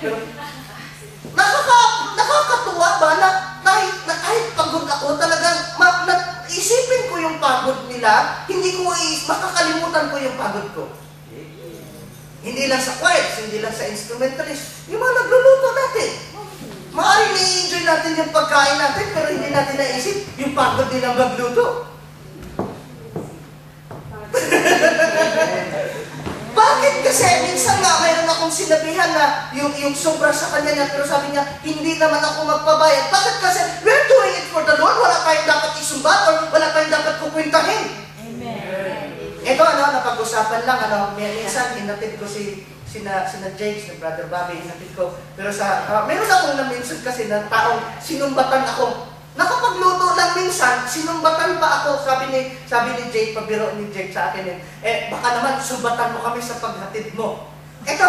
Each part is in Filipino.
Pero, nakakatuwa ba na kahit pagod ako, talagang isipin ko yung pagod nila, hindi ko makakalimutan ko yung pagod ko. Hindi lang sa choirs, hindi lang sa instrumentalist. Yung mga nagluluto natin. Maaaring na-enjoy natin yung pagkain natin, pero hindi natin naisip yung pagod nilang magluto. Bakit kasi? Minsan nga, mayroon akong sinabihan na yung sobra sa kanya niya, pero sabi niya, hindi naman ako magpabayad. Bakit kasi? We're doing it for the Lord. Wala tayong dapat isumbat or wala tayong dapat kukwintahin. Amen. Ito, napag-usapan lang, minsan, hinatid ko sina James, na Brother Bobby, hinatid ko. Pero meron akong na-mention kasi na taong sinumbatan ako. Nakapagluto lang minsan, sinumbatan pa ako, sabi ni Jake, pabiro ni Jake sa akin baka naman sumbatan mo kami sa paghatid mo. Ito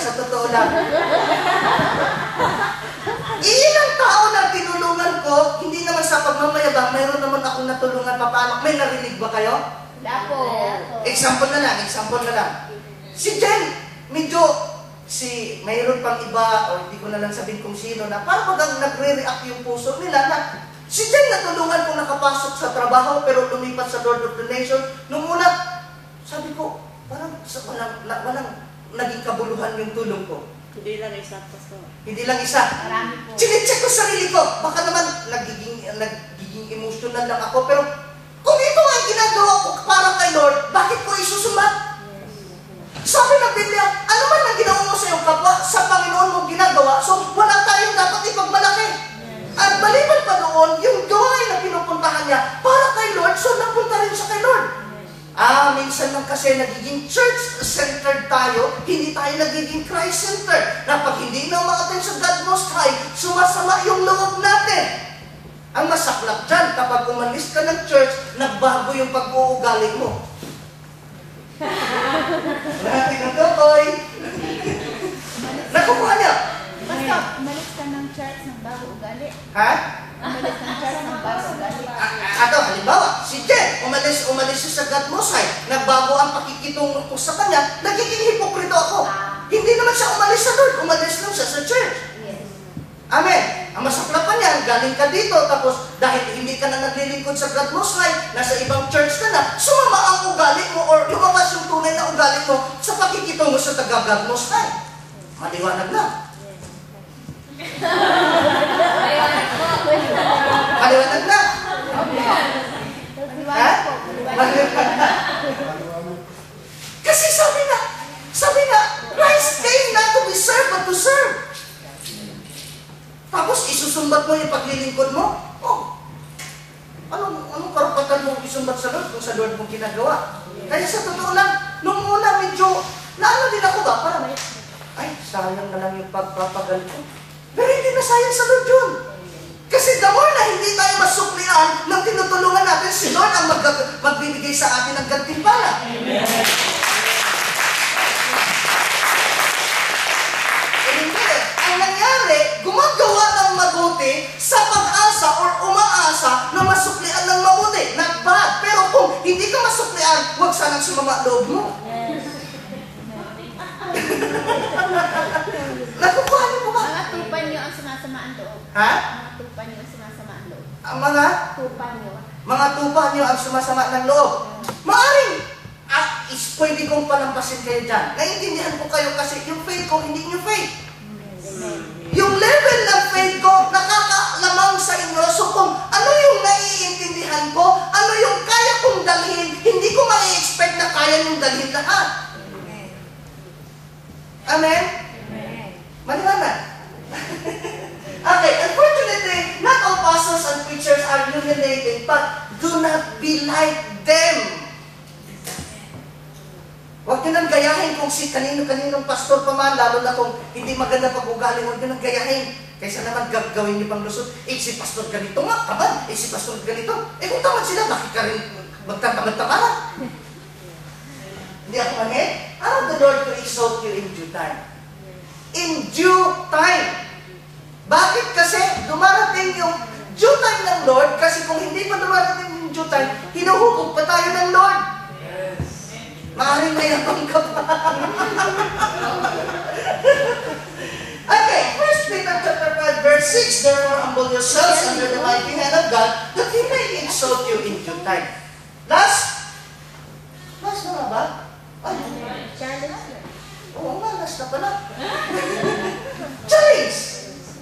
sa totoo lang. Ilang tao na tinulungan ko, hindi naman sa pagmamayabang, mayroon naman akong natulungan pa paano. May narinig ba kayo? Lapo. Example na lang. Si Jen, medyo, mayroon pang iba, o hindi ko na lang sabihin kung sino, na parang bagang nagre-react yung puso nila na si Jen natulungan kong nakapasok sa trabaho pero lumipat sa Lord of the Nation. Nung una, sabi ko, parang walang naging kabuluhan yung tulong ko. Hindi lang isa, Pastor. Hindi lang isa. Marami po. Chinecheck ko sarili ko. Baka naman nagiging emotional lang ako. Pero kung ito ang ginagawa ko para kay Lord, bakit ko isusumbat? Sabi ng Biblia, ano man ang ginawa mo sa iyong kapwa, sa Panginoon mo ginagawa, so wala tayong dapat ipagmalaki. At maliban pa doon, yung gawain na pinupuntahan niya para kay Lord, so napunta rin siya kay Lord. Minsan lang kasi nagiging church-centered tayo, hindi tayo nagiging Christ-centered. Na pag hindi na umaaten sa God Most High, sumasama yung loob natin. Ang masaklap dyan, kapag umalis ka ng church, nagbago yung pag-uugali mo. Natin ang dokoy. Nakukuha niya. Basta, umalis ka ng church ng bago ugali. Ha? Umalis ng church ng bago ugali. Halimbawa, si Jen, umalis siya sa God Most High, nagbago ang pakikitungo ko sa kanya, nagiging hipokrito ako. Hindi naman siya umalis sa Lord, umalis lang siya sa church. Yes. Amen. Ang masaklapan niyan, galing ka dito, tapos dahil hindi ka na naglilingkod sa God Most High, nasa ibang church ka na, sumama ang ugali mo or lumabas yung tunay na ugali mo sa pakikitungo sa taga-God Most High. Maliwanag na. Maliwanag na. Ha? Maliwanag na. Kasi sabi na, Christ came not to be served, but to serve. Tapos isusumbat mo yung paglilingkod mo? Anong karapatan mo isumbat sa Lord kung sa Lord mong ginagawa? Kaya sa totoo lang, nung una medyo, naano din ako ba? Parang, sayang na lang yung pagpapagal ko. Pero hindi na sayang sa Lord yun. Kasi the more na hindi tayo masuklian ng tinutulungan natin, si Lord ang magbibigay sa atin ng gantimpala. Amen. Ang nangyari, gumagawa ng mabuti sa pag-asa or umaasa na masuklian ng mabuti. Not bad. Pero kung hindi ka masuklian, huwag sanang sumama loob mo. Nakukuha niyo po ba? Mga tupan niyo ang sumasamaan loob. Ha? Mga tupan niyo ang sumasamaan loob. Ang mga? Tupan niyo. Mga tupa niyo ang sumasama ng loob. Maaring, pwede kong palampasin kayo dyan. Naiintindihan ko kayo kasi yung faith ko, hindi yung faith. Yung level ng faith ko, nakakalamang sa inyo. So kung ano yung naiintindihan ko, ano yung kaya kong dalhin, hindi ko ma-expect na kaya niyong dalhin lahat. Amen? Maliwanag? Okay, unfortunately, not all pastors and preachers are humiliated, but do not be like them. Huwag nyo nang gayahin kung si kanino-kaninong pastor pa man, lalo na kung hindi maganda pag-ugali, huwag nyo nang gayahin. Kaysa naman gagawin nyo pang lusot, si pastor ganito nga, tamad, si pastor ganito. Kung tamad sila, bakit ka rin magtatamad-tamaran? Hindi ako mangin? The Lord to exalt you in due time. In due time. Bakit? Kasi dumarating yung due time ng Lord, kasi kung hindi pa dumarating yung due time, hinuhukog pa tayo ng Lord. Maaaring mayabang ka pa. At 6, therefore humble yourselves under the mighty hand of God, that He may exalt you in due time. Last na nga ba? Ay, Challenge na. oo nga, last na pala. Challenge!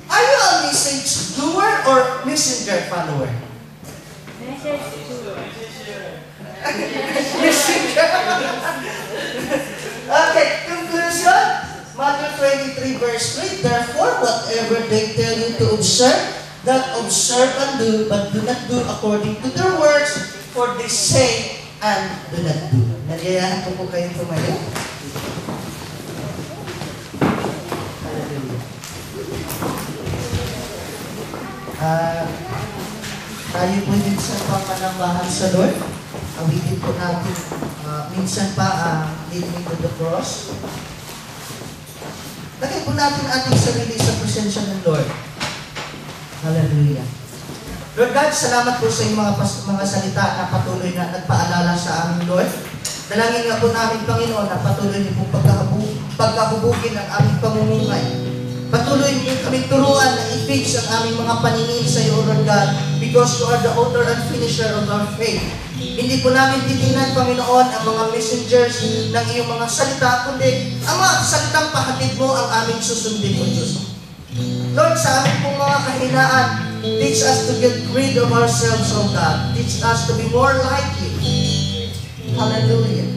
Are you a message doer or messenger follower? Message to Messenger. Okay, conclusion. Matthew 23 verse 3, therefore, whatever they tell you to observe, that observe and do, but do not do according to their words, for they say and do not do. Nagyayahan ko po kayong tumayo. Tayo po din sa pamanambahan sa Lord. Awitin po natin minsan pa lead me to the cross. Lagay po natin ating sarili sa presensya ng Lord. Hallelujah. Lord God, salamat po sa iyong mga salita na patuloy na nagpaalala sa aming Lord. Dalangin nga po namin, Panginoon, na patuloy niyo pong pagkahubugin ang aming pamumuhay. Patuloy niyo kami turuan na i-fix ang aming mga paningin sa iyo, Lord God, because you are the author and finisher of our faith. Hindi po namin titingnan, Panginoon, ang mga messengers ng iyong mga salita, kundi ang mga salitang pahatid mo ang aming susundin, O Diyos. Lord, sa aming pong mga kahinaan, teach us to get rid of ourselves, O God. Teach us to be more like you. Hallelujah.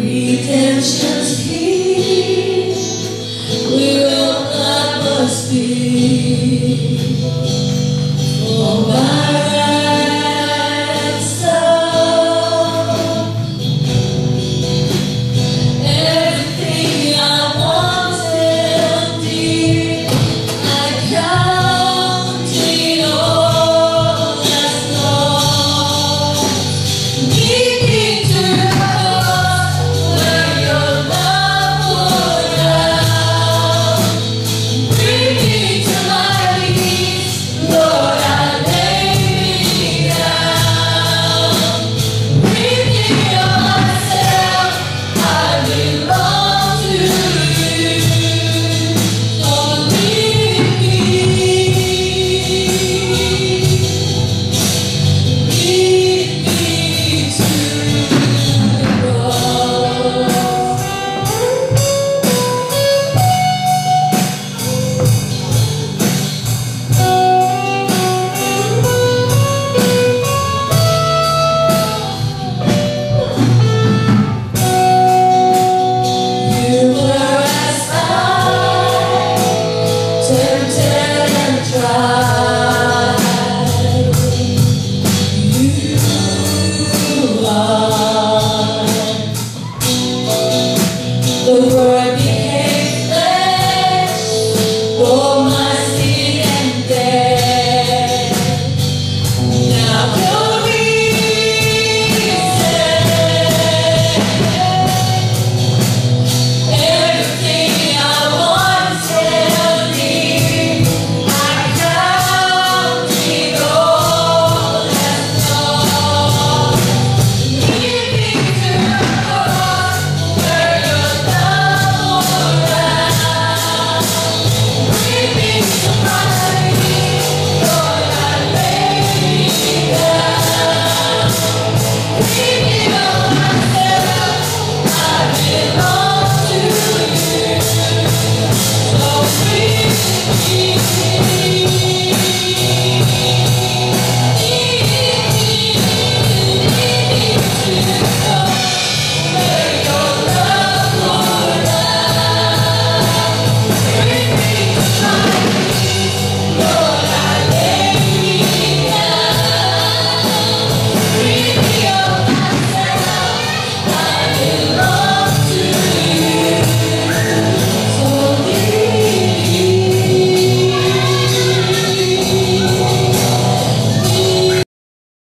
Redemption's here, we will never speak. For my ransom, everything I wanted, dear, I count it all as lost. Lead me to the cross where your love poured out. Bring me to my knees, Lord, I lay me down. Bring me of myself, I belong to you. Lord, lead me. Lead me to the cross. You were as I, tempted and tried. You are. The Word became flesh, bore my sin and death. Now